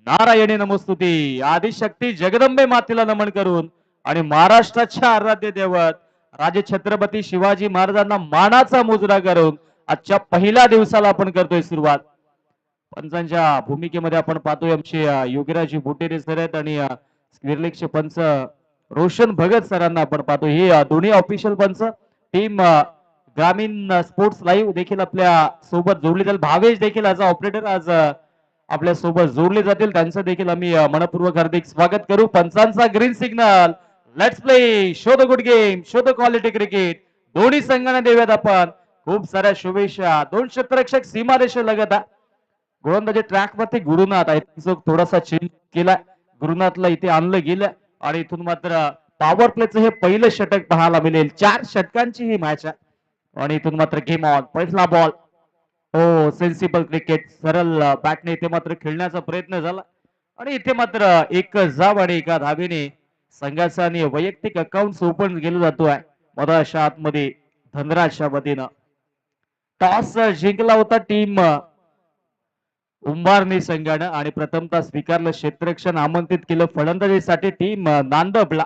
नारायणी नमस्तुती. आदिशक्ती जगदंबे मातेला नमन करून आणि महाराष्ट्राच्या आराध्य दैवत राजे छत्रपती शिवाजी महाराजांना मानाचा मुजरा करून आजच्या पहिल्या दिवसाला आपण करतोय सुरुवात. पंचांच्या भूमिकेमध्ये आपण पाहतोय आमचे योगीराजी बुटेरे सर आहेत आणि निर्लेक्ष पंच रोशन भगत सरांना आपण पाहतो. हे दोन्ही ऑफिशियल पंच टीम ग्रामीण स्पोर्ट्स लाईव्ह देखील आपल्या सोबत जोडली जाईल. भावेश देखील आज ऑपरेटर आज आपल्या सोबत जोडले जातील. त्यांचं देखील आम्ही मनपूर्वक हार्दिक स्वागत करू. पंचांचा green signal. Let's play. Show the good game, show the quality cricket. दोन्ही संघांना देऊयात आपण खूप साऱ्या शुभेच्छा. दोन क्षेत्ररक्षक सीमारेषा लगत गोलंदाजी ट्रॅक वरती गुरुनाथ आहे, थोडासा चेंज केला. गुरुनाथला इथे आणलं गेलं आणि इथून मात्र पॉवर प्लेचं हे पहिलं षटक पाहायला मिळेल. 4 षटकांची ही मॅच आहे आणि इथून मात्र गेम ऑन. पहिला बॉल. हो, सेन्सिबल क्रिकेट. सरळ बॅटने इथे मात्र खेळण्याचा प्रयत्न झाला आणि इथे मात्र एक जाब आणि एका धावेने संघाचा आणि वैयक्तिक अकाउंट ओपन केलं जातोय मधाच्या आतमध्ये धनराजच्या वतीनं. टॉस जिंकला होता टीम उंबारणी संघानं आणि प्रथमतः स्वीकारलं क्षेत्ररक्षण आमंत्रित केलं फलंदाजीसाठी टीम नांदबला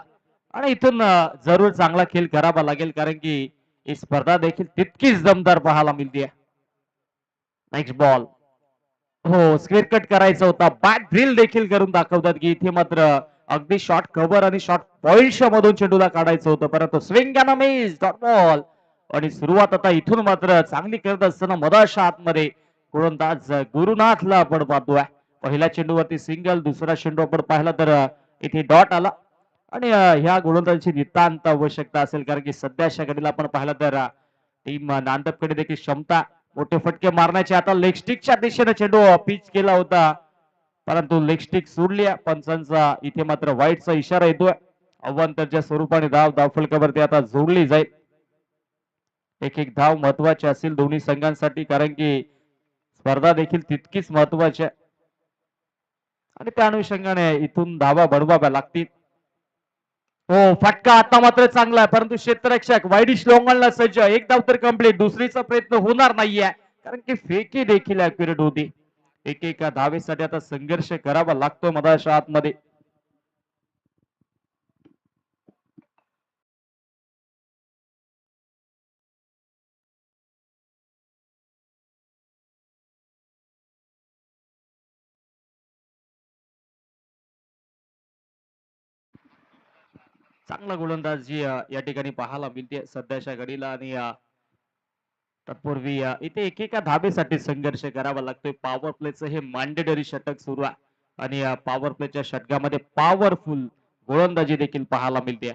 आणि इथून जरूर चांगला खेळ करावा लागेल कारण की ही स्पर्धा देखील तितकीच दमदार पाहायला मिळते. Next ball. हो, स्क्वेअर कट करायचा होता. बॅट ड्रिल देखील करून दाखवतात की इथे मात्र अगदी शॉर्ट कव्हर आणि शॉर्ट पॉइंटच्या मधून चेंडूला काढायचं होतं परंतु swing and miss. Dot ball. आणि सुरुवात आता इथून मात्र चांगली करत असताना मधाच्या आतमध्ये गोलंदाज गुरुनाथला आपण पाहतोय. पहिल्या चेंडूवरती सिंगल, दुसरा चेंडू आपण पाहिला तर इथे डॉट आला आणि ह्या गोलंदाजीची नितांत आवश्यकता असेल कारण की सध्याच्या घडीला आपण पाहिलं तर टीम नांदबकडे देखील क्षमता मोठे फटके मारण्याचे. आता लेग स्टिकच्या दिशेने चेंडू पिच केला होता परंतु लेग स्टिक सोडली. पंचांचा इथे मात्र वाईटचा इशारा येतोय. अवांतरच्या स्वरूपाने धाव फलकावरती आता जोडली जाईल. एक एक धाव महत्वाची असेल दोन्ही संघांसाठी कारण की स्पर्धा देखील तितकीच महत्वाची आहे आणि त्या अनुषंगाने इथून धावा बनवाव्या लागतील. हो, फटका आता मात्र चांगला आहे परंतु क्षेत्ररक्षक वाईडिश लोंगलला सज्ज. एक धाव तर कंप्लीट. दुसरीचा प्रयत्न होणार नाहीये कारण की फेकी देखील ऍक्युरेट होती. एका धावेसाठी आता संघर्ष करावा लागतो मधाच्या आतमध्ये. चांगला गोलंदाजी या ठिकाणी पाहायला मिळते सध्याच्या घडीला आणि तत्पूर्वी इथे एकेका धाबेसाठी संघर्ष करावा लागतोय. पॉवर प्लेचं हे मॅन्डेटरी षटक सुरू आहे आणि पॉवर प्लेच्या षटकामध्ये पॉवरफुल गोलंदाजी देखील पाहायला मिळते.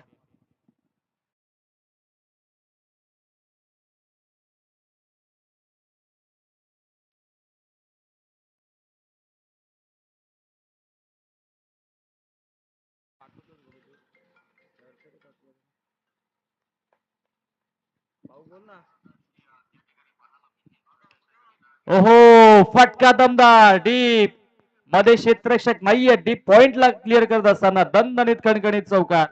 ओहो, फटका दमदार डीप मध्ये. क्षेत्ररक्षक नाहीये. डीप पॉइंटला क्लिअर करत असताना दणदणीत खणखणीत चौकार.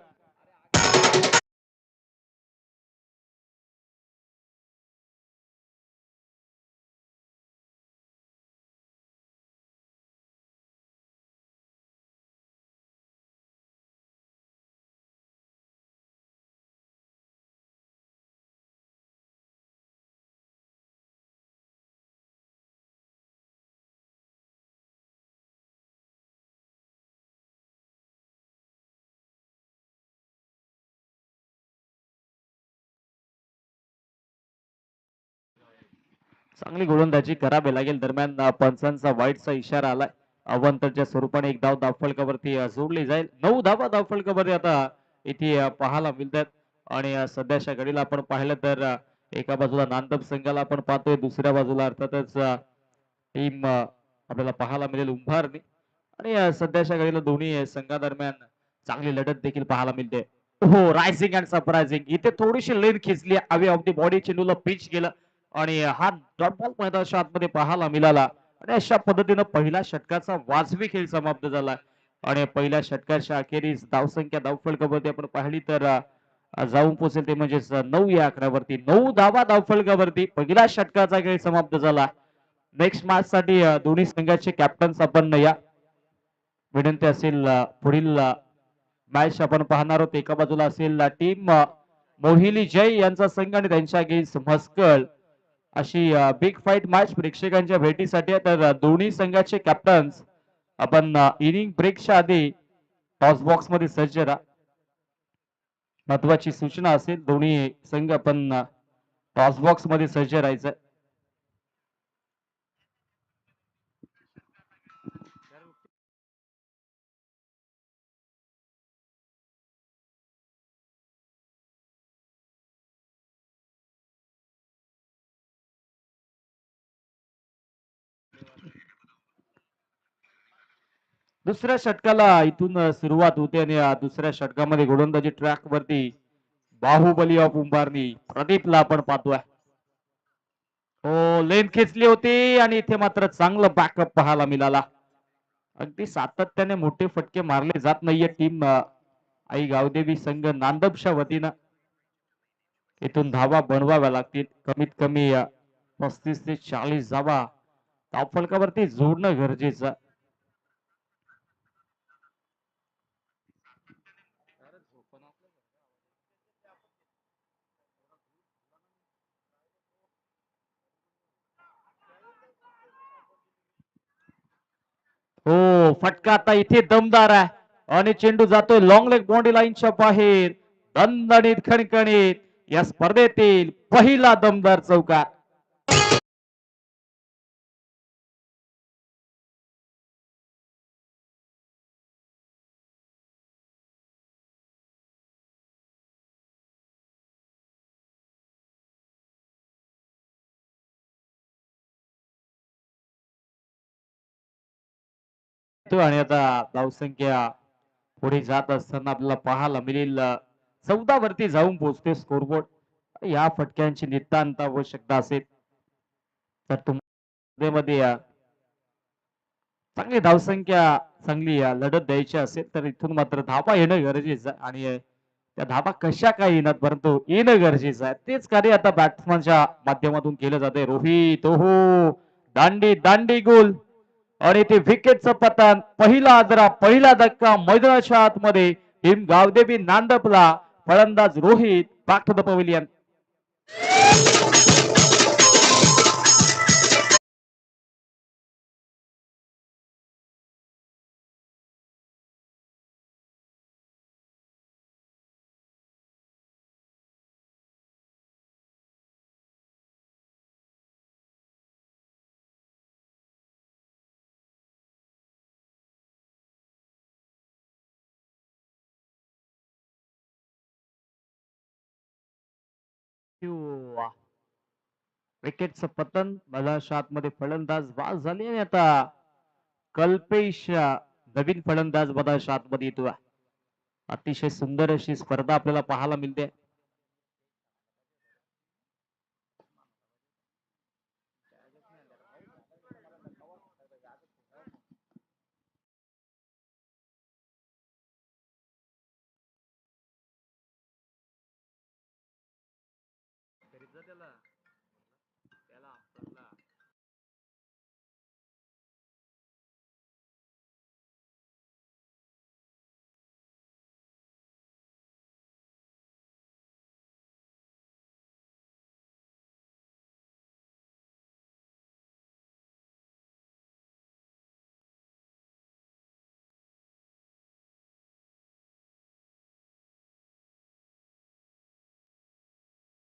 चांगली गोलंदाजी करावी लागेल. दरम्यान पंचांचा वाईटचा इशारा आलाय. अवंतरच्या स्वरूपाने एक धाव धावफलकावरती जोडली जाईल. 9 धावा धावफलकावरती आता इथे पाहायला मिळतात आणि सध्याच्या घडीला आपण पाहिलं तर एका बाजूला नांदब संघाला आपण पाहतोय, दुसऱ्या बाजूला अर्थातच टीम आपल्याला पाहायला मिळेल उंभारणी आणि सध्याच्या घडीला दोन्ही संघादरम्यान चांगली लढत देखील पाहायला मिळते. हो, रायझिंग अँड सरप्रायझिंग. इथे थोडीशी लेन खिचली. अवे ऑफ दी बॉडी चेंडूला पिच केलं आणि हा डॉट बॉल मैदानाच्या आतमध्ये पाहायला मिळाला आणि अशा पद्धतीनं पहिल्या षटकाचा वाजवी खेळ समाप्त झाला आणि पहिल्या षटकाच्या अखेरीस धावसंख्या धावफलकावरती आपण पाहिली तर जाऊन पोहोचेल ते म्हणजेच 9 या आकड्यावरती. 9 धावा धावफलकावरती पहिल्या षटकाचा खेळ समाप्त झाला. नेक्स्ट मॅच साठी दोन्ही संघाचे कॅप्टन्स आपण या विनंती असेल पुढील मॅच आपण पाहणार आहोत. एका बाजूला असेल टीम मोहिली जय यांचा संघ आणि त्यांच्या अगेन्स्ट म्हस्कल अशी बिग फाईट मॅच प्रेक्षकांच्या भेटीसाठी आहे. तर दोन्ही संघाचे कॅप्टन्स आपण इनिंग ब्रेकच्या आधी टॉस बॉक्स मध्ये सज्ज राहा. महत्वाची सूचना असेल दोन्ही संघ आपण टॉस बॉक्स मध्ये सज्ज राहायचं. दुसऱ्या षटकाला इथून सुरुवात होते आणि दुसऱ्या षटकामध्ये गोलंदाजी ट्रॅक वरती बाहुबली ऑफ उंबारणी प्रदीपला आपण पाहतोय. हो, लेन खेचली होती आणि इथे मात्र चांगलं बॅकअप पाहायला मिळाला. अगदी सातत्याने मोठे फटके मारले जात नाहीये टीम आई गावदेवी संघ नांदबच्या वतीनं. इथून धावा बनवाव्या लागतील कमीत कमी 35 ते 40 धावा धावफलकावरती जोडणं गरजेचं. हो, फटका आता इथे दमदार आहे आणि चेंडू जातोय लॉंग लेग बाउंड्री लाईनच्या बाहेर. दणदणीत खणखणीत या स्पर्धेतील पहिला दमदार चौकार. आणि आता धावसंख्या पुढे जात असताना आपल्याला पाहायला मिळेल 14 वरती जाऊन पोहोचते स्कोरबोर्ड. या फटक्यांची नितांत आवश्यकता असेल तर तुम्हाला चांगली धावसंख्या चांगली लढत द्यायची असेल तर इथून मात्र धाबा येणं गरजेचं आहे आणि त्या धाबा कशा काय येणार परंतु येणं गरजेचं आहे. तेच कार्य आता बॅट्समनच्या माध्यमातून केलं जाते. रोहित ओहो, दांडी दांडी गोल आणि ते विकेटचं पतन. पहिला आदरा पहिला धक्का मैदानाच्या आतमध्ये टीम गावदेवी नांदपला. फलंदाज Rohit back to the pavilion. विकेटचं पतन मैदानाच्या आतमध्ये फलंदाज बाद झाले आणि आता कल्पेश नवीन फलंदाज मैदानाच्या आतमध्ये येतो. अतिशय सुंदर अशी स्पर्धा आपल्याला पाहायला मिळते.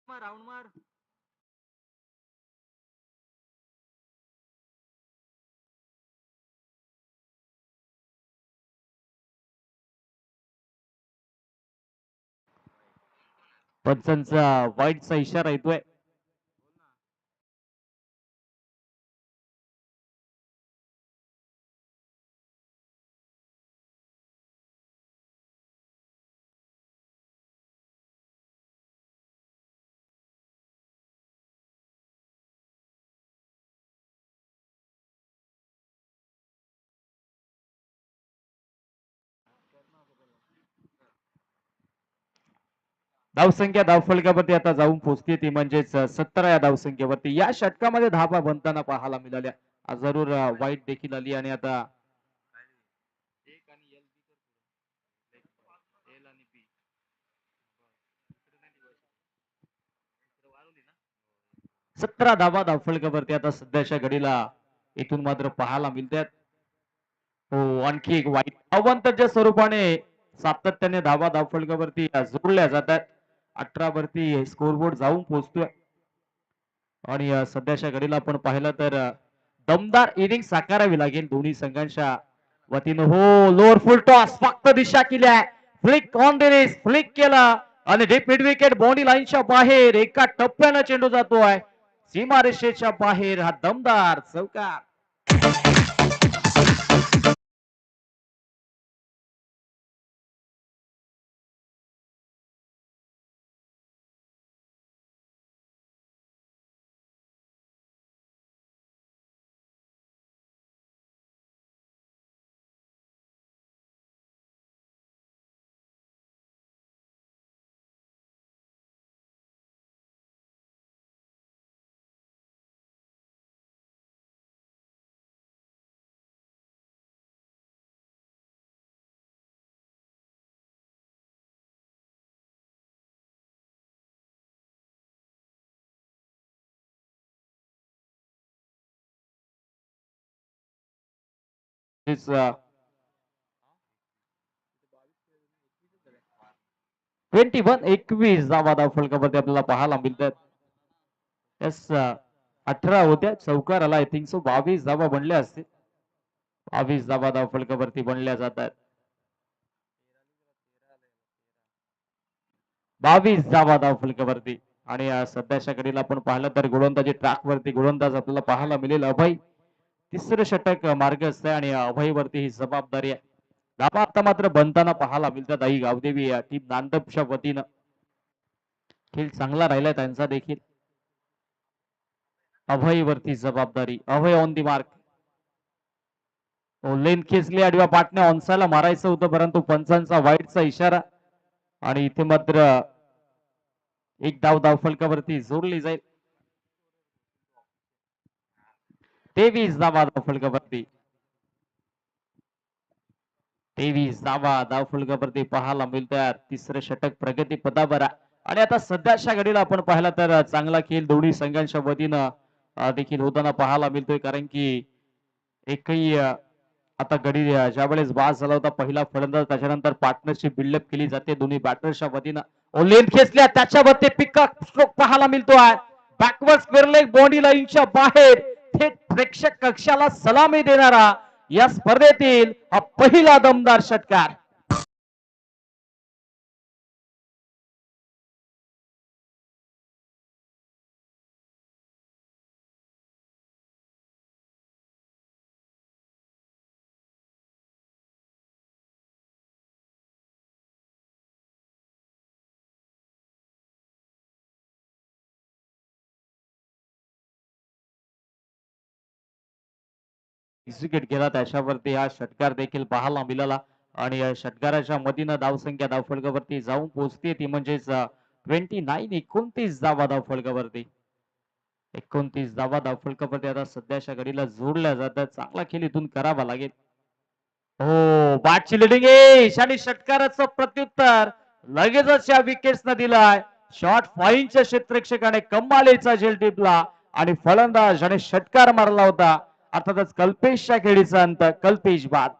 राऊंड मार. पंचांचा वाईटचा इशारा येतोय. धावसंख्या धावफलकावरती आता जाऊन पोहोचते ती म्हणजेच 17 या धावसंख्येवरती. या षटकामध्ये धावा बनताना पाहायला मिळाल्या. जरूर वाईट देखील आली आणि आता 17 धावा धावफलकावरती आता सध्याच्या घडीला इथून मात्र पाहायला मिळतात. हो, आणखी एक वाईट धावांतच्या स्वरूपाने सातत्याने धावा धावफलकावरती जोडल्या जातात. 18 वरती स्कोरबोर्ड जाऊन पोहोचतोय आणि सध्याच्या घडीला आपण पाहिलं तर दमदार इनिंग साकारावी लागेल दोन्ही संघांच्या वतीनं. हो, लोअर फुल टॉस फक्त दिशा केल्या, flick on the race, flick केला आणि डीप मिड विकेट बाउंड्री लाईनच्या बाहेर एका टप्प्यानं चेंडू जातोय सीमारेषेच्या बाहेर. हा दमदार चौकार. It's 21-21 धावा धावफलकावरती आपल्याला पाहायला मिळतात. यस, 18 होत्या, चौकार आला. आय थिंक सो 22 धावा बनल्या असतील. 22 धावा धावफलकावरती बनल्या जातात. 22 धावा धावफलकावरती आणि सध्याच्या घडीला आपण पाहिलं तर गोलंदाजी ट्रॅक वरती गोलंदाज आपल्याला पाहायला मिळेल अभय. तिसरं षटक मार्ग असतंय आणि अभय वरती ही जबाबदारी आहे. धाबा आता मात्र बनताना पाहायला मिळतात. आई गावदेवी टीम नांदपच्या वतीनं खेळ चांगला राहिला त्यांचा देखील. अभय वरती जबाबदारी, अभय ऑन दी मार्क. लेन खेचली आडव्या पाटण्या, ऑनसाला मारायचं होतं परंतु पंचांचा वाईटचा इशारा आणि इथे मात्र एक धाव धावफलकावरती जोडली जाईल. 23 धावा धावफलकावरती, 23 धावा धावफलकावरती पाहायला मिळतात. तिसरं षटक प्रगती पदावर आणि आता सध्याच्या घडीला आपण पाहिला तर चांगला खेळ दोन्ही संघांच्या वतीनं देखील होताना पाहायला मिळतोय. कारण की एकही आता गडी ज्यावेळेस बाद झाला होता पहिला फलंदाज, त्याच्यानंतर पार्टनरशिप बिल्डअप केली जाते दोन्ही बॅटर्सच्या वतीनं. लेन खेचल्या, त्याच्यावरती पिका स्ट्रोक पाहायला मिळतोय. बॅकवर्ड स्क्वेअर लेग बॉडी लाईनच्या बाहेर थेट प्रेक्षक कक्षाला सलामी देणारा या स्पर्धेतील हा पहिला दमदार षटकार. एक्झिक्यूट केला, त्याच्यावरती हा षटकार देखील पाहायला मिळाला आणि या षटकाराच्या मदीनं धावसंख्या धावफलकावरती जाऊन पोहोचते ती म्हणजेच 29 धावा धावफलकावरती. 29 धावा धावफलकावरती आता सध्याच्या घडीला जोडल्या जातात. चांगला खेळ इथून करावा लागेल. हो, बॅटची लिडिंग एज आणि षटकाराचं प्रत्युत्तर लगेचच या विकेट्सनं दिलाय. शॉर्ट फाईनच्या क्षेत्ररक्षकाने कमालीचा झेल टिपला आणि फलंदाज आणि षटकार मारला होता. अर्थातच कल्पेशच्या खेळीचा अंत, कल्पेश बाद.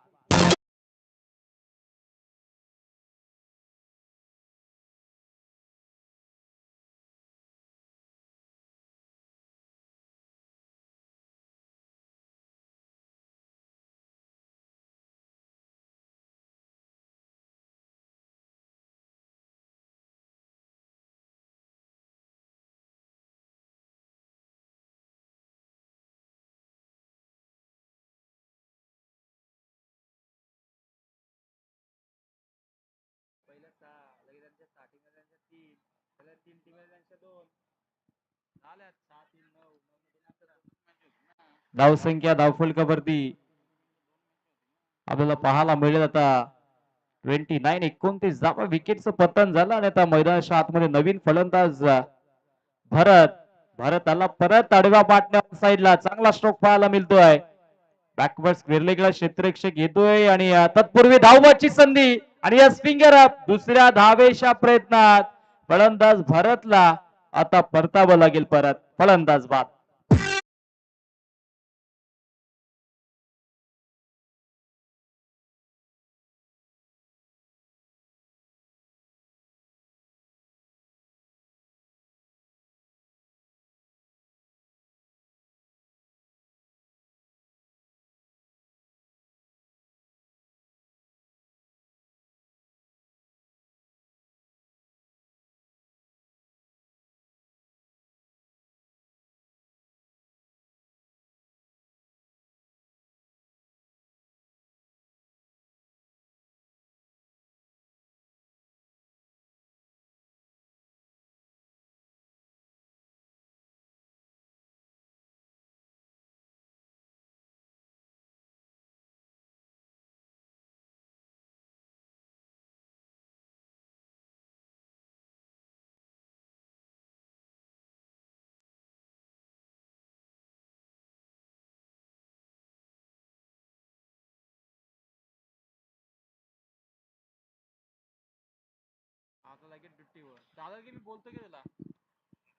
धावसंख्या धावफलकावरती आपल्याला पाहायला मिळेल आता 29-29 धावा. विकेटचं पतन झालं आणि आता मैदानाच्या आतमध्ये नवीन फलंदाज भरत. भरत आला परत आडव्या पाटण्या साईडला, चांगला स्ट्रोक पाहायला मिळतोय. बॅकवर्ड स्क्वेअर लेगला क्षेत्ररक्षक येतोय आणि तत्पूर्वी धावबाची संधी आणि या स्विंगर अप दुसऱ्या धावेच्या प्रयत्नात फलंदाज भरतला आता परतावं लागेल. परत फलंदाज बाद.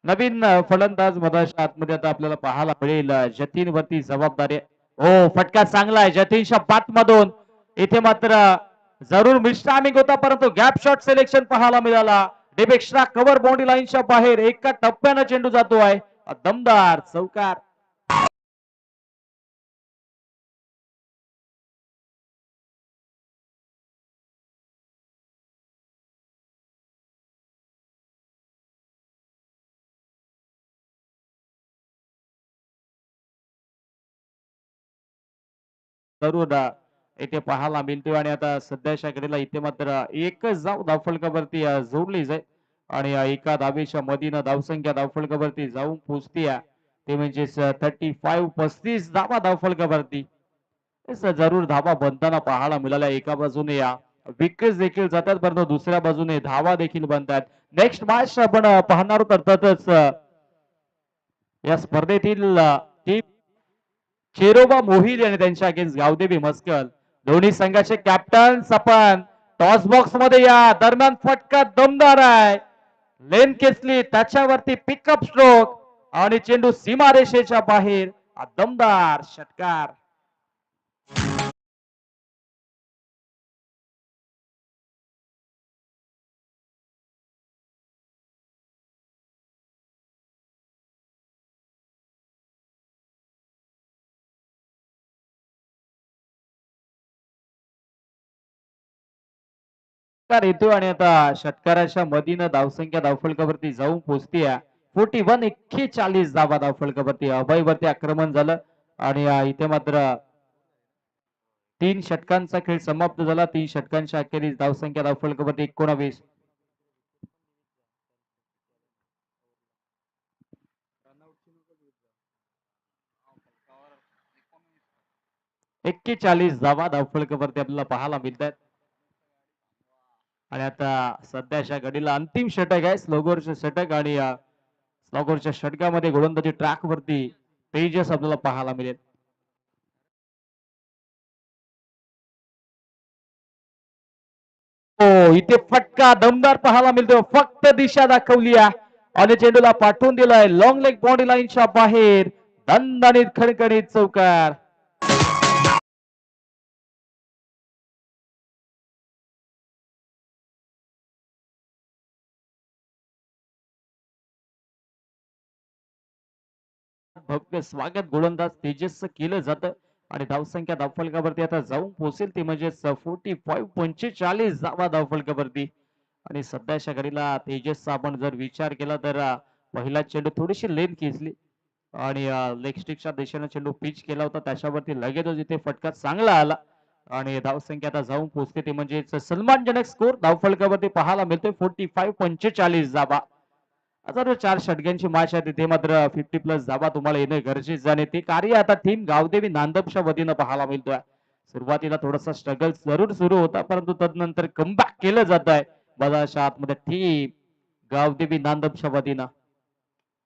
नवीन फलंदाज मधाच्या आतमध्ये आता आपल्याला पाहायला मिळेल. जतीन वरती जबाबदारी. हो, फटका चांगला आहे जतीनच्या बात मधून. इथे मात्र जरूर मिसटायमिंग होता परंतु गॅप शॉट सिलेक्शन पाहायला मिळाला. डीप एक्स्ट्रा कव्हर बाउंड्री लाईनच्या बाहेर एका टप्प्यानं चेंडू जातोय. दमदार चौकार. जरूर इथे पाहायला मिळतोय आणि आता सध्याच्या घडीला इथे मात्र एकच धाव धावफलकावरती जोडली जाईल आणि एका धावेच्या मधीनं धावसंख्या धावफलकावरती जाऊन पोहोचते. ते म्हणजेच 35 धावा धावफलकावरती. जरूर धावा बनताना पाहायला मिळाल्या. एका बाजूने या विकेट देखील जातात परंतु दुसऱ्या बाजूने धावा देखील बनतात. नेक्स्ट मॅच आपण पाहणार आहोत अर्थातच या स्पर्धेतील टीम चेरोबा मोहिल आणि त्यांच्या अगेन्स्ट गावदेवी मस्कल दोन्ही संघाचे कॅप्टन्स आपण टॉस बॉक्स मध्ये या. दरम्यान फटका दमदार आहे. लेन केसली त्याच्यावरती पिकअप स्ट्रोक आणि चेंडू सीमारेषेच्या बाहेर. दमदार षटकार. येतो आणि आता षटकाराच्या मधीनं धावसंख्या धावफलकावरती जाऊन पोहोचते. 41 धावा धावफलकावरती. अभयवरती आक्रमण झालं आणि इथे मात्र 3 षटकांचा खेळ समाप्त झाला. 3 षटकांच्या अखेरीस धावसंख्या धावफलकावरती 19. 41 धावा धावफलकावरती आपल्याला पाहायला मिळतात आणि आता सध्याच्या घडीला अंतिम षटक आहे स्लोगोरचं षटक आणि स्लोगोरच्या षटकामध्ये गोलंदाजी ट्रॅक वरती तेजस आपल्याला पाहायला मिळेल. हो, इथे फटका दमदार पाहायला मिळतो. फक्त दिशा दाखवली आणि चेंडूला पाठवून दिलाय लॉंग लेग बाउंड्री लाईनच्या बाहेर. दणदणीत खणखणीत चौकार. भव्य स्वागत गोलंदाज तेजसचं केलं जातं आणि धावसंख्या धावफलकावरती आता जाऊन पोहोचेल ती म्हणजे 45 धावा धावफलकावरती आणि सध्याच्या घडीला तेजसचा आपण जर विचार केला तर पहिला चेंडू थोडीशी लेन खेचली आणि लेग स्टिकच्या दिशेने चेंडू पिच केला होता त्याच्यावरती लगेचच इथे फटका चांगला आला आणि धावसंख्या आता जाऊन पोहोचते ती म्हणजे सन्मानजनक स्कोर धावफलकावरती पाहायला मिळतोय. 45 धावा. आता जो 4 षटकांची मॅच आहे तिथे मात्र 50+ धावा तुम्हाला येणं गरजेचं आणि ते कार्य आता टीम गावदेवी नांदपच्या वतीनं पाहायला मिळतोय. सुरुवातीला थोडासा स्ट्रगल जरूर सुरू होता परंतु तदनंतर कमबॅक केलं जात आहे बदाच्या आतमध्ये टीम गावदेवी नांदपच्या वतीनं.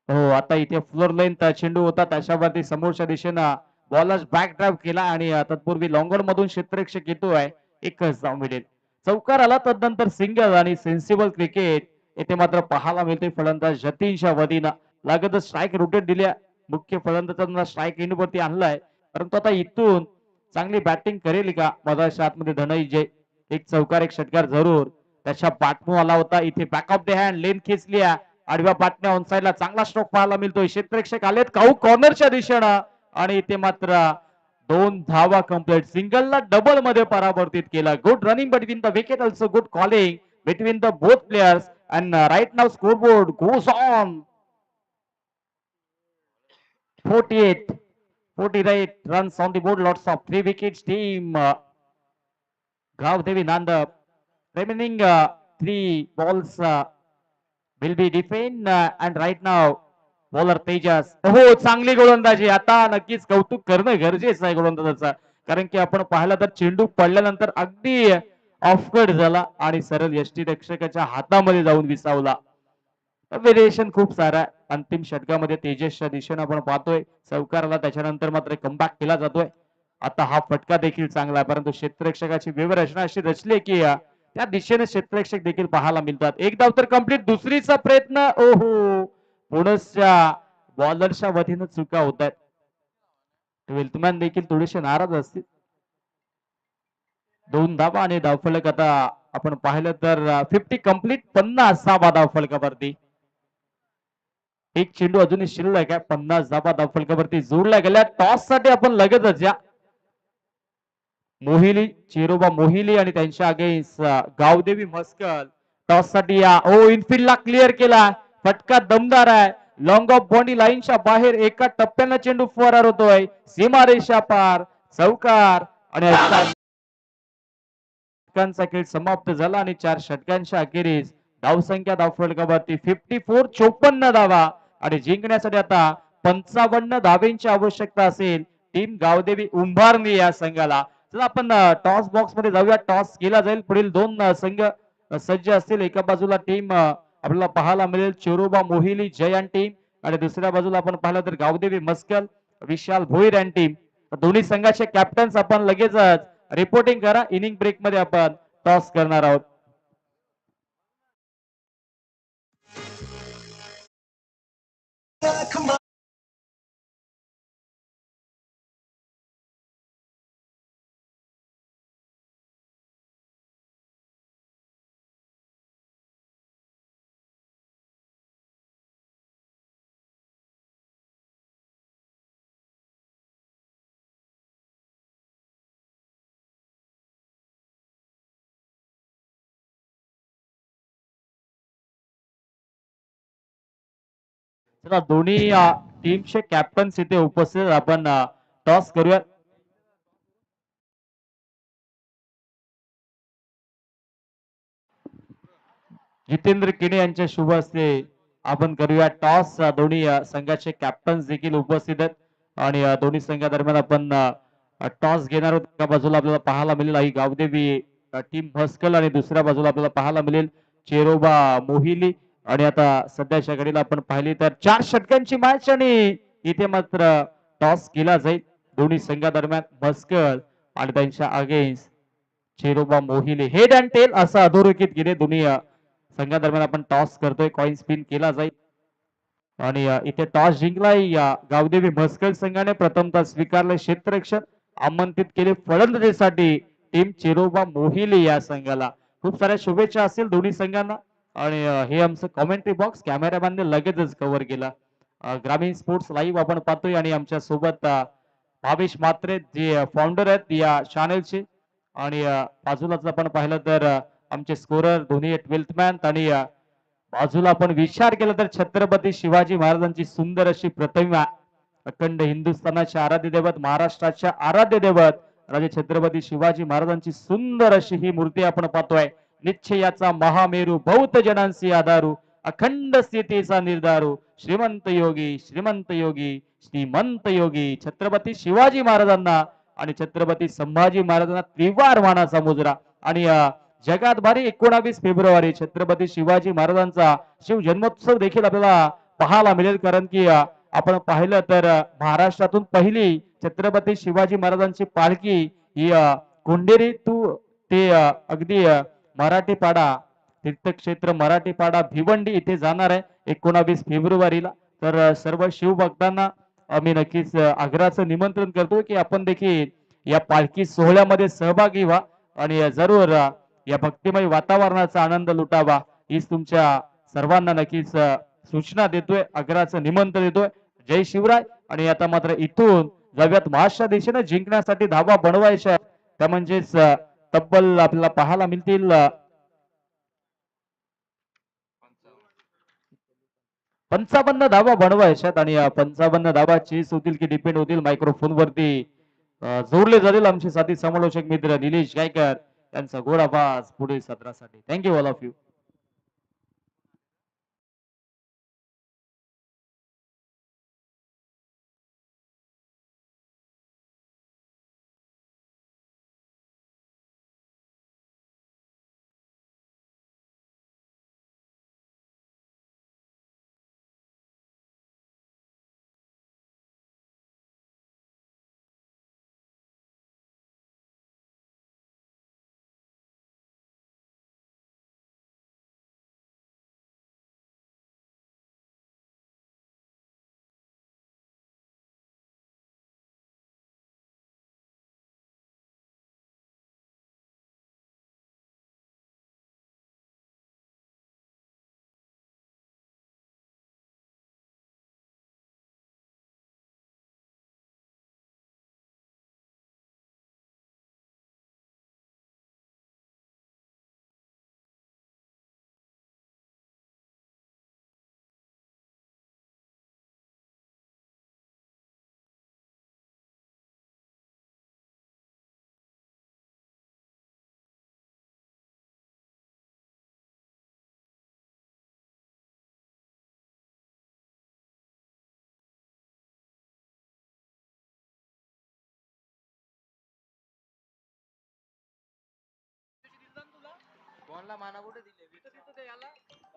हो, आता इथे फ्लोर लेंथ चेंडू होता त्याच्यावरती समोरच्या दिशेनं बॉलर बॅक ड्राईव्ह केला आणि तत्पूर्वी लॉंगर मधून क्षेत्ररक्षक येतोय, एकच धाव मिळेल. चौकार आला तदनंतर सिंगल आणि सेन्सिबल क्रिकेट येथे मात्र पाहायला मिळते. फलंदाज जतीनच्या वतीनं लागतच स्ट्राईक रोटेट दिल्या. मुख्य फलंदाजांना स्ट्राईक एंडवरती आणलाय, परंतु आता इथून चांगली बॅटिंग करेल का मधाच्या आतमध्ये धनंजय. एक चौकार एक षटकार जरूर त्याच्या पाठमू आला होता. इथे बॅक ऑफ द हँड लेन खेचल्या आडव्या पाटण्या ऑन साइडला चांगला स्ट्रोक पाहायला मिळतोय. क्षेत्ररक्षक आलेत काऊ कॉर्नरच्या दिशेनं आणि इथे मात्र 2 धावा कंप्लीट. सिंगलला डबल मध्ये परावर्तित केला. Good running between the wicket, also good calling between the both players and right now scoreboard goes on 48 48 runs on the board, lots of 3 wickets. Team Gavdevi Nandap remaining 3 balls will be defend and right now bowler Tejas. हो, चांगली गोलंदाजी. आता नक्कीच कौतुक करणं गरजेचं आहे गोलंदाजाचं, कारण की आपण पाहिलं तर चेंडू पडल्यानंतर अगदी ऑफकट झाला आणि सरळ यष्टीरक्षकाच्या हातामध्ये जाऊन विसावला. व्हेरिएशन खूप सारा अंतिम षटकामध्ये तेजसच्या दिशेने आपण पाहतोय. चौकाराला त्याच्यानंतर मात्र कमबॅक केला जातोय. आता हा फटका देखील चांगला आहे, परंतु क्षेत्ररक्षकाची व्यवरचना अशी रचली की त्या दिशेने क्षेत्ररक्षक देखील पाहायला मिळतात. एक धाव तर कंप्लीट. दुसरीचा प्रयत्न. ओहो, पुढच्या बॉलरच्या वतीनं चुका होत आहेत. ट्वेल्थमॅन देखील थोडेसे नाराज असतील. 2 धावा आणि धावफलक आता आपण पाहिलं तर 50 कंप्लीट, 50 धावा धावफलकावरती. एक चेंडू अजूनही शिल्लक आहे. 50 धावा धावफलकावरती जोडल्या गेल्या. टॉस साठी आपण लगेचच या मोहिली, चेरोबा मोहिली आणि त्यांच्या अगेन्स्ट गावदेवी मस्कल टॉस साठी या. ओ, इनफिल्डला क्लिअर केला. फटका दमदार आहे. लॉंग ऑफ बॉडी लाईनच्या बाहेर एका टप्प्यानं चेंडू फरार होतोय. सीमारेषा पार चौकार आणि षटकांचा खेळ समाप्त झाला आणि 4 षटकांच्या अखेरीस धावसंख्या धावफलकावरती 54, 54 धावा आणि जिंकण्यासाठी आता 55 धावेंची आवश्यकता असेल टीम गावदेवी उंभारणी या संघाला. चला आपण टॉस बॉक्स मध्ये जाऊया. टॉस केला जाईल. पुढील 2 संघ सज्ज असतील. एका बाजूला टीम आपल्याला पाहायला मिळेल चेरोबा मोहिली जयंत टीम आणि दुसऱ्या बाजूला आपण पाहिलं तर गावदेवी मस्कल विशाल भोईर अँड टीम. दोन्ही संघाचे कॅप्टन्स आपण लगेचच रिपोर्टिंग करा. इनिंग ब्रेक मध्ये आपण टॉस करणार आहोत. चला दोन्ही टीमचे कॅप्टन्स इथे उपस्थित. आपण टॉस करूया. जितेंद्र किणे यांच्या शुभ हस्ते आपण करूया टॉस. दोन्ही संघाचे कॅप्टन्स देखील उपस्थित आहेत आणि दोन्ही संघादरम्यान आपण टॉस घेणार आहोत. एका बाजूला आपल्याला पाहायला मिळेल ही गावदेवी टीम भस्कल आणि दुसऱ्या बाजूला आपल्याला पाहायला मिळेल चेरोबा मोहिली. आणि आता सध्याच्या घडीला आपण पाहिली तर 4 षटकांची मॅच आणि इथे मात्र टॉस केला जाईल दोन्ही संघादरम्यान. भस्कल आणि त्यांच्या against Cheroba Mohile. Head and tail असं अधोरेखित केले. दोन्ही संघादरम्यान आपण टॉस करतोय. कॉइन स्पिन केला जाईल आणि इथे टॉस जिंकलाय गावदेवी भस्कल संघाने. प्रथमतः स्वीकारले क्षेत्ररक्षण, आमंत्रित केले फलंदाजीसाठी टीम चेरोबा मोहिले या संघाला. खूप साऱ्या शुभेच्छा असतील दोन्ही संघांना. आणि हे आमचं कॉमेंट्री बॉक्स कॅमेरामॅनने लगेचच कव्हर केला. ग्रामीण स्पोर्ट्स लाईव्ह आपण पाहतोय आणि आमच्या सोबत भावेश म्हात्रे जे फाउंडर आहेत या चॅनलचे. आणि बाजूलाच आपण पाहिलं तर आमचे स्कोरर दोन्ही 12th मॅन आणि बाजूला आपण विचार केला तर छत्रपती शिवाजी महाराजांची सुंदर अशी प्रतिमा. अखंड हिंदुस्थानाचे आराध्य दैवत, महाराष्ट्राच्या आराध्य दैवत राजे छत्रपती शिवाजी महाराजांची सुंदर अशी ही मूर्ती आपण पाहतोय. निश्चयाचा महामेरू, बहुत जनांसी आधारू, अखंड स्थितीचा निर्धारू, श्रीमंत योगी श्रीमंत योगी श्रीमंत योगी. छत्रपती शिवाजी महाराजांना आणि छत्रपती संभाजी महाराजांना त्रिवार मानाचा मुजरा. आणि जगात भारी 19 फेब्रुवारी छत्रपती शिवाजी महाराजांचा शिव जन्मोत्सव देखील आपल्याला पाहायला मिळेल. कारण की आपण पाहिलं तर महाराष्ट्रातून पहिली छत्रपती शिवाजी महाराजांची पालखी ही कोंडेरी टू ते अगदी मराठीपाडा तीर्थक्षेत्र मराठीपाडा भिवंडी इथे जाणार आहे 19 फेब्रुवारीला. तर सर्व शिवभक्तांना आम्ही नक्कीच आग्रहाचं निमंत्रण करतो की आपण देखील या पालखी सोहळ्यामध्ये सहभागी व्हा आणि जरूर या भक्तिमय वातावरणाचा आनंद लुटावा हीच तुमच्या सर्वांना नक्कीच सूचना देतोय, आग्रहाचं निमंत्रण देतोय. जय शिवराय. आणि आता मात्र इथून जाऊयात महाराष्ट्र दिशेने जिंकण्यासाठी धावा बनवायच्या त्या म्हणजेच तब्बल आपल्याला पाहायला मिळतील 55 धावा बनवायच्यात आणि 55 धावा चेस होतील की डिपेंड होतील मायक्रोफोन वरती जोडले जातील आमचे साथी समालोचक मित्र निलेश गायकर यांचा गोड आवाज पुढील सत्रासाठी. Thank you all of you.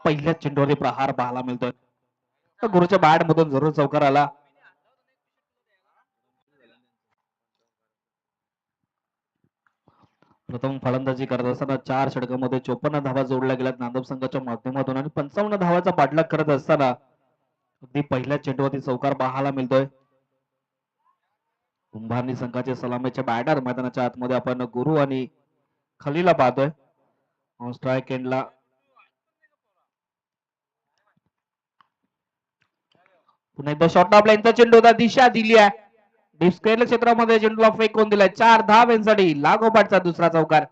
पहिल्या चेंडूवरती प्रहार पाहायला मिळतोय तर गुरुच्या बॅट मधून जरूर चौकार आला. प्रथम फलंदाजी करत असताना 4 षटकामध्ये 54 धावा जोडल्या गेल्यात नांदव संघाच्या माध्यमातून आणि 55 धावाचा पाठलाग करत असताना अगदी पहिल्या चेंडूवरती चौकार पाहायला मिळतोय. कुंभारनी संघाचे सलामीचे बॅटर मैदानाच्या आतमध्ये आपण गुरु आणि खलीला पाहतोय. स्ट्राईक एंडला पुन्हा एकदा शॉर्ट ऑफ लाईनचा चेंडू होता, दिशा दिली आहे डीप स्क्वेअर क्षेत्रामध्ये चेंडूला फेकून दिलाय 4 धावांसाठी लागोपाठचा दुसरा चौकार.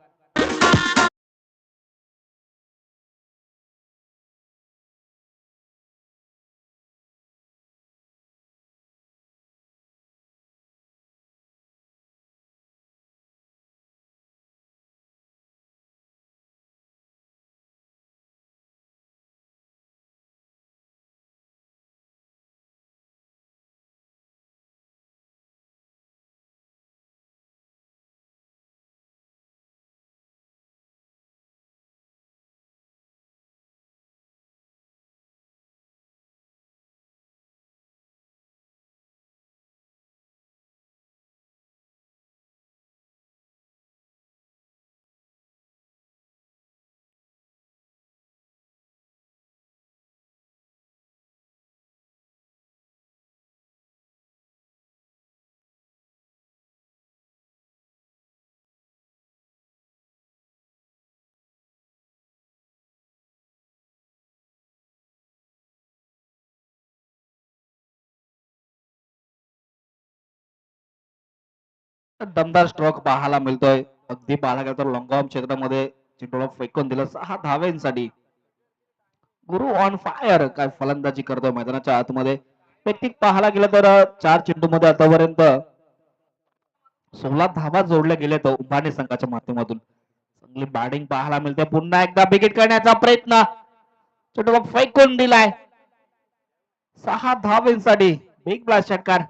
दमदार स्ट्रोक पाहायला मिळतोय अगदी पाहायला तर लॉंग क्षेत्रामध्ये चेंडूला फेकून दिलं 6 धावांसाठी. गुरु ऑन फायर काय फलंदाजी करतोय मैदानाच्या आतमध्ये. व्यक्तिक पाहायला गेलं तर 4 चेंडू मध्ये आतापर्यंत 16 धावा जोडल्या गेल्या उभारणी संघाच्या माध्यमातून. चांगली बॅटिंग पाहायला मिळते. पुन्हा एकदा बिगिट करण्याचा प्रयत्न चेंडू फेकून दिलाय 6 धावांसाठी बिग ब्लास्ट षटकार.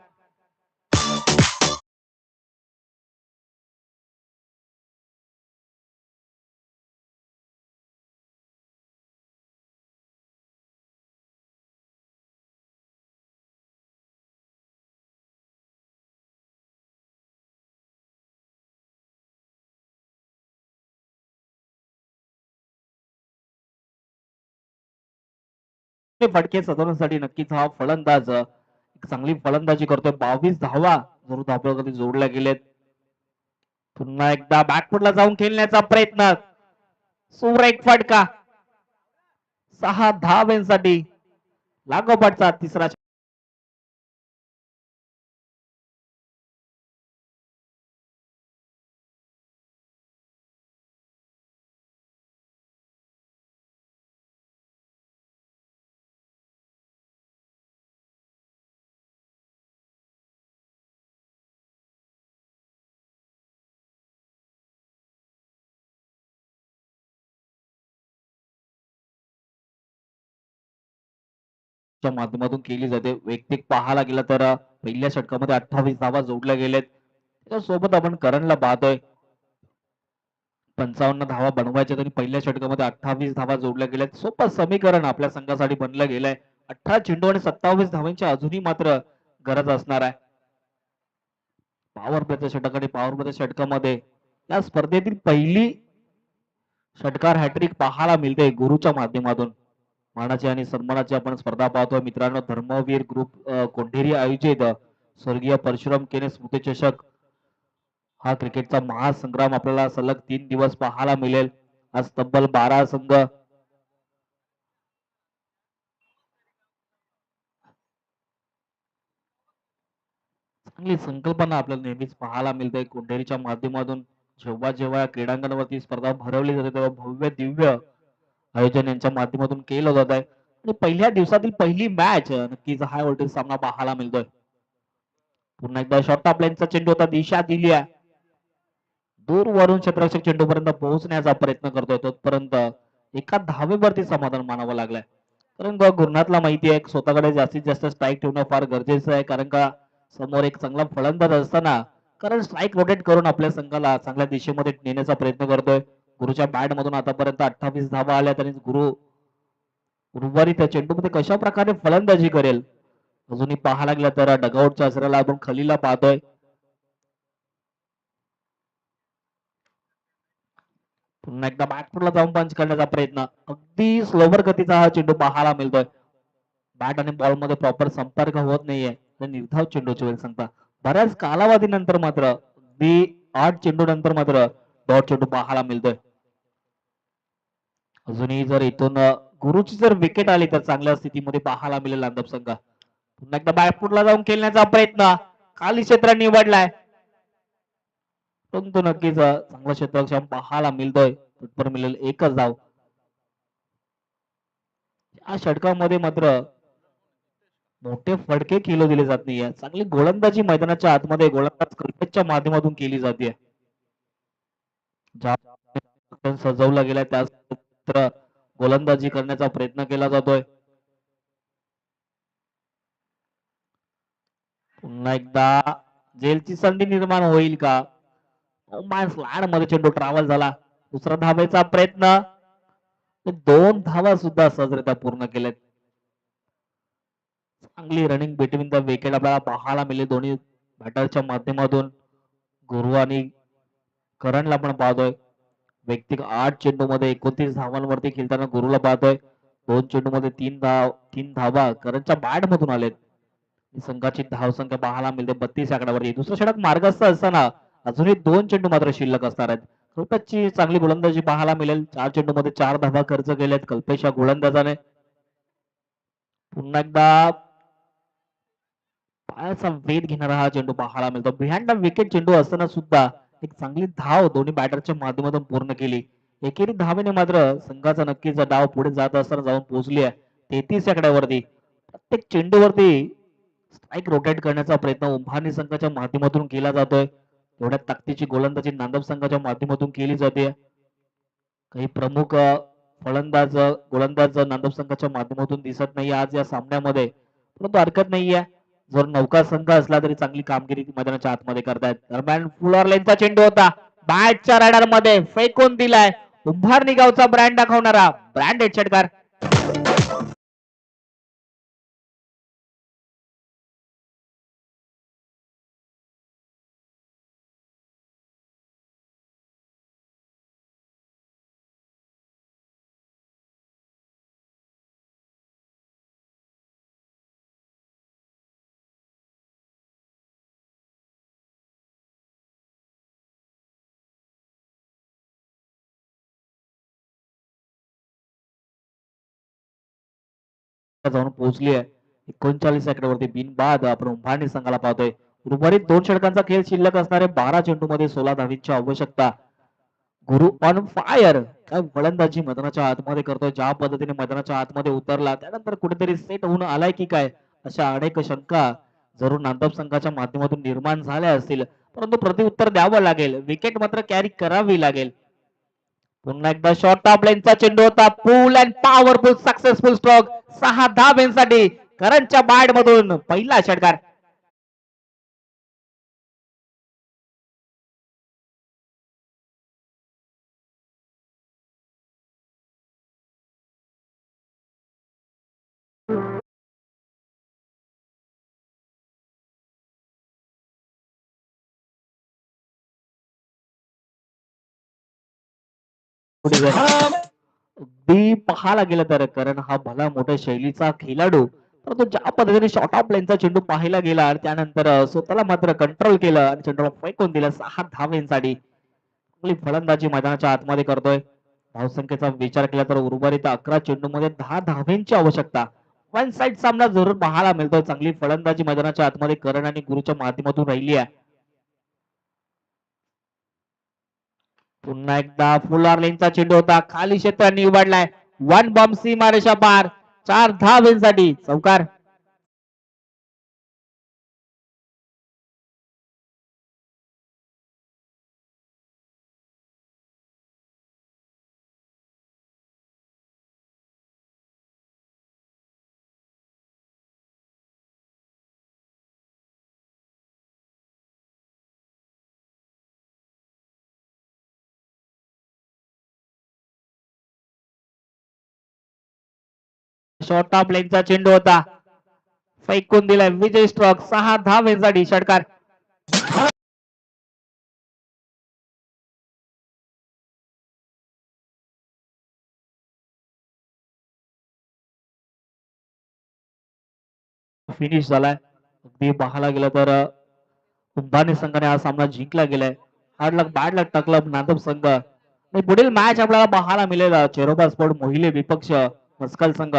ते फटके सजवण्यासाठी नक्कीच हा फलंदाज एक चांगली फलंदाजी करतोय. 22 धावा जरूर धाब्यावरती जोडल्या गेलेत. पुन्हा एकदा बॅकफुटला जाऊन खेळण्याचा प्रयत्न. सुरेख फटका. 6 धावांसाठी लागोपाठचा तिसरा च्या माध्यमातून केली जाते. वैयक्तिक पाहायला गेलं तर पहिल्या षटकामध्ये 28 धावा जोडल्या गेलेत. त्याच्यासोबत आपण करणला पाहतोय. 55 धावा बनवायच्या आणि पहिल्या षटकामध्ये 28 धावा जोडल्या गेल्यात. सोपं समीकरण आपल्या संघासाठी बनलं गेलंय. 18 चेंडू आणि 27 धावांची अजूनही मात्र गरज असणार आहे. पॉवर प्लेच्या षटक आणि पॉवर प्लेच्या षटकामध्ये या स्पर्धेतील पहिली षटकार हॅट्रिक पाहायला मिळते गुरुच्या माध्यमातून. मानाची आणि सन्मानाची आपण स्पर्धा पाहतोय मित्रांनो. धर्मवीर ग्रुप कोंढेरी आयोजित स्वर्गीय परशुराम केने स्मृती चषक हा क्रिकेटचा महासंग्राम आपल्याला सलग 3 दिवस पाहायला मिळेल. आज तब्बल 12 संघ चांगली संकल्पना आपल्याला नेहमीच पाहायला मिळते कोंढेरीच्या माध्यमातून. जेव्हा जेव्हा या क्रीडांगणावरती स्पर्धा भरवली जाते तेव्हा भव्य दिव्य आयोजन यांच्या माध्यमातून केलं जात आहे. आणि पहिल्या दिवसातील पहिली मॅच नक्कीच हाय व्होल्टेज सामना पाहायला मिळतोय. पुन्हा एकदा शॉर्ट टॉप लाईनचा चेंडू होता. दिशा दिली आहे. दूरवरून क्षेत्ररक्षक चेंडूपर्यंत पोहोचण्याचा प्रयत्न करतोय. तोपर्यंत एका धावेवरती समाधान मानावं लागलंय. कारण का गुरुनाथला माहिती आहे स्वतःकडे जास्तीत जास्त स्ट्राईक ठेवणं फार गरजेचं आहे. कारण का समोर एक चांगला फलंदाज असताना कारण स्ट्राईक रोटेट करून आपल्या संघाला चांगल्या दिशेमध्ये नेण्याचा प्रयत्न करतोय. गुरुच्या बॅट मधून आतापर्यंत 28 धावा आल्या आणि गुरु उर्वरित चेंडूमध्ये कशा प्रकारे फलंदाजी करेल अजूनही पाहायला लागला तर डगआउटच्या आसऱ्याला आपण खलीला पाहतोय. पुन्हा एकदा बॅकफुटला जाऊन पंच करण्याचा प्रयत्न. अगदी स्लोवर गतीचा हा चेंडू पाहायला मिळतोय. बॅट आणि बॉल मध्ये प्रॉपर संपर्क होत नाहीये. निर्धाव चेंडूची वेळ सांगता. बऱ्याच कालावधीनंतर मात्र अगदी 8 चेंडू नंतर मात्र डॉट चेंडू पाहायला मिळतोय. अजूनही जर इथून गुरुची जर विकेट आली तर चांगल्या स्थितीमध्ये पाहायला मिळेल नांदप संघ. पुन्हा एकदा बॅकफुटला जाऊन खेळण्याचा प्रयत्न. खाली क्षेत्र निवडलाय. परंतु नक्कीच चांगला क्षेत्ररक्षण पाहायला मिळतोय. तत्पर मिळेल एकच धाव. या षटकामध्ये मात्र मोठे फटके केले दिले जात नाहीये. चांगली गोलंदाजी मैदानाच्या आतमध्ये गोलंदाज क्रिकेटच्या माध्यमातून केली जाते. सजवला गेलाय त्याच गोलंदाजी करण्याचा प्रयत्न केला जातोय. पुन्हा एकदा जेलची संधी निर्माण होईल का? स्लॅड मध्ये चेंडू ट्रॅव्हल झाला. दुसरा धावेचा प्रयत्न. 2 धावा सुद्धा सहजरित्या पूर्ण केल्यात. चांगली रनिंग बिटवीन द विकेट आपल्याला पाहायला मिळेल दोन्ही बॅटरच्या माध्यमातून. गुरु आणि करणला आपण पाहतोय. वैयक्तिक 8 चेंडू मध्ये 29 धावांवरती खेळताना गुरुला पाहतोय. 2 चेंडू मध्ये 3 धावा करणच्या बॅट मधून आलेत. संघाची धावसंख्या पाहायला मिळते 32 आकड्यावरती. दुसरं षटक मार्गस्थ असताना अजूनही 2 चेंडू मात्र शिल्लक असणार आहेत. कल्पेशची चांगली गोलंदाजी पाहायला मिळेल. 4 चेंडू मध्ये 4 धावा खर्च केल्यात कल्पेश या गोलंदाजाने. पुन्हा एकदा पायाचा वेध घेणारा हा चेंडू पाहायला मिळतो. बिहाइंड द विकेट चेंडू असताना सुद्धा एक चांगली धाव दोन्ही बॅटरच्या माध्यमातून पूर्ण केली. एकेरी धावेने मात्र संघाचा नक्कीच डाव पुढे जात असताना जाऊन पोहोचली आहे 33 आकड्यावरती. प्रत्येक चेंडूवरती स्ट्राईक रोटेट करण्याचा प्रयत्न उंभारणी संघाच्या माध्यमातून केला जातोय. एवढ्या ताकदीची गोलंदाजी नांदप संघाच्या माध्यमातून केली जाते. काही प्रमुख फलंदाज गोलंदाज नांदप संघाच्या माध्यमातून दिसत नाही आज या सामन्यामध्ये. परंतु हरकत नाहीये. जर नौका संघ असला तरी चांगली कामगिरी मैदानाच्या आतमध्ये करतायत. दरम्यान फुलर लाईनचा चेंडू होता. बॅटच्या राडार मध्ये फेकून दिलाय. उंभारणी गावचा ब्रँड दाखवणारा ब्रँडेड षटकार. जाऊन पोहोचली आहे. 39 सेकंदावरती बिनबाद आपण उंभारणी संघाला पाहतोय. उर्वरित 2 षटकांचा खेळ शिल्लक असणारे 12 चेंडूमध्ये 16 धावींची आवश्यकता. गुरु ऑन फायर काय फलंदाजी मैदानाच्या आतमध्ये करतोय, ज्या पद्धतीने मैदानाच्या आतमध्ये उतरला त्यानंतर कुठेतरी सेट होऊन आलाय की काय अशा अनेक शंका जरूर नांदब संघाच्या माध्यमातून निर्माण झाल्या असतील, परंतु प्रत्युत्तर द्यावं लागेल. विकेट मात्र कॅरी करावी लागेल. पुन्हा एकदा शॉर्ट ऑफ लाईनचा चेंडू होता. फुल अँड पॉवरफुल सक्सेसफुल स्ट्रोक 6 धावांसाठी करंटच्या बॅट मधून पहिला षटकार. अगदी पाहायला गेलं तर कारण हा भला मोठ्या शैलीचा खेळाडू, परंतु ज्या पद्धतीने शॉर्ट ऑफ लाईनचा चेंडू पाहायला गेला आणि त्यानंतर स्वतःला मात्र कंट्रोल केलं आणि चेंडूला फेकून दिलं 6 धावांसाठी. आपली फलंदाजी मैदानाच्या आतमध्ये करतोय. धावसंख्येचा विचार केला तर उर्वरित 11 चेंडूमध्ये 10 धावांची आवश्यकता. वन साइड सामना जरूर पाहायला मिळतोय. चांगली फलंदाजी मैदानाच्या आतमध्ये करण आणि गुरुच्या माध्यमातून राहिली आहे. पुन्हा एकदा फुल लाईनचा चेंडू होता. खाली क्षेत्रांनी उभारलाय. वन बॉम्ब सीमारेषा पार 4 धावांसाठी चौकार. शॉर्ट ऑफ लाईनचा चेंडू होता. फेकून दिलाय. विजय स्ट्रोक 6 धावांसाठी षटकार. फिनिश झालाय. अगदी पाहायला गेलं तर उंबानी संघाने हा सामना जिंकला गेलाय. हार्ड लक बॅड लक टकलं नांदब संघ. आणि पुढील मॅच आपल्याला पाहायला मिळेल चेरोबा स्पोर्ट मोहिले विपक्ष मस्कल संघ.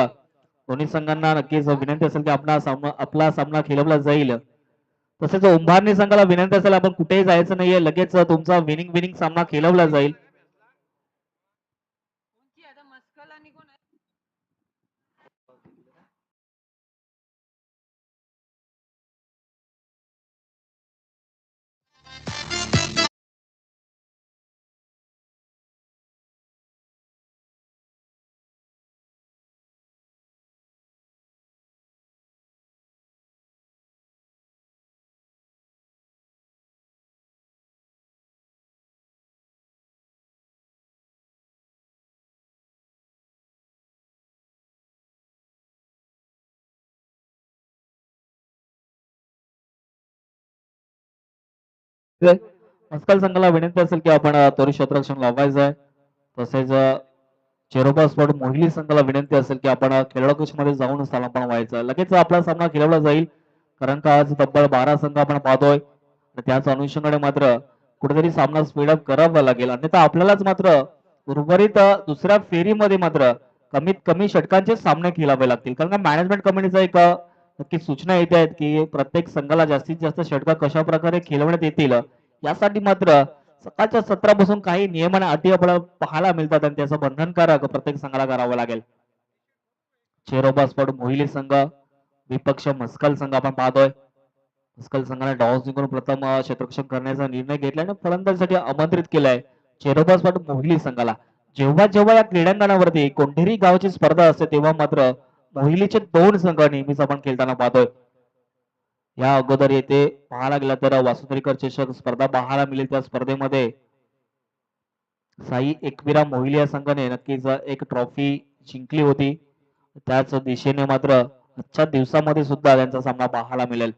दोन्ही संघांना नक्कीच विनंती असेल की आपला सामना खेळवला जाईल. तसेच उंभारणी संघाला विनंती असेल आपण कुठेही जायचं नाहीये, लगेच तुमचा विनिंग विनिंग सामना खेळवला जाईल. मस्कल संघाला विनंती असेल की आपण त्वरित क्षेत्ररक्षण लावायचं आहे. तसेच चेरोबा स्पोर्ट मोहिली संघाला विनंती असेल की आपण खेळाडू कक्षामध्ये जाऊन स्थानापन्न व्हायचं. लगेच आपला सामना खेळवला जाईल, कारण का आज तब्बल 12 संघ आपण पाहतोय. त्याच अनुषंगाने मात्र कुठेतरी सामना स्पीडअप करावा लागेल, अन्यथा आपल्यालाच मात्र उर्वरित दुसऱ्या फेरीमध्ये मात्र कमीत कमी षटकांचे सामने खेळावे लागतील. कारण का मॅनेजमेंट कमिटीचा एक नक्की सूचना येत आहेत की प्रत्येक संघाला जास्तीत जास्त षटका कशा प्रकारे खेळवण्यात येतील, यासाठी मात्र सकाळच्या सत्रापासून काही नियम आणि अटी आपल्याला पाहायला मिळतात आणि त्याचं बंधनकारक प्रत्येक संघाला करावं लागेल. चेरोबा स्पोर्ट मोहिली संघ विपक्ष मस्कल संघ आपण पाहतोय. मस्कल संघाने टॉस जिंकून प्रथम क्षेत्ररक्षण करण्याचा निर्णय घेतला आणि फलंदाजीसाठी आमंत्रित केलाय चेरोबा स्पोर्ट मोहिली संघाला. जेव्हा जेव्हा या क्रीडांगणावरती कोणतीही गावाची स्पर्धा असते तेव्हा मात्र मोहिलीचे 2 संघ नेहमीच आपण खेळताना पाहतोय. या अगोदर येथे पाहायला गेला तर वासुंदरीकर चषक स्पर्धा पाहायला मिळेल. त्या स्पर्धेमध्ये साई एकविरा मोहिली या संघाने नक्कीच एक ट्रॉफी जिंकली होती. त्याच दिशेने मात्र आजच्या दिवसामध्ये सुद्धा त्यांचा सामना पाहायला मिळेल.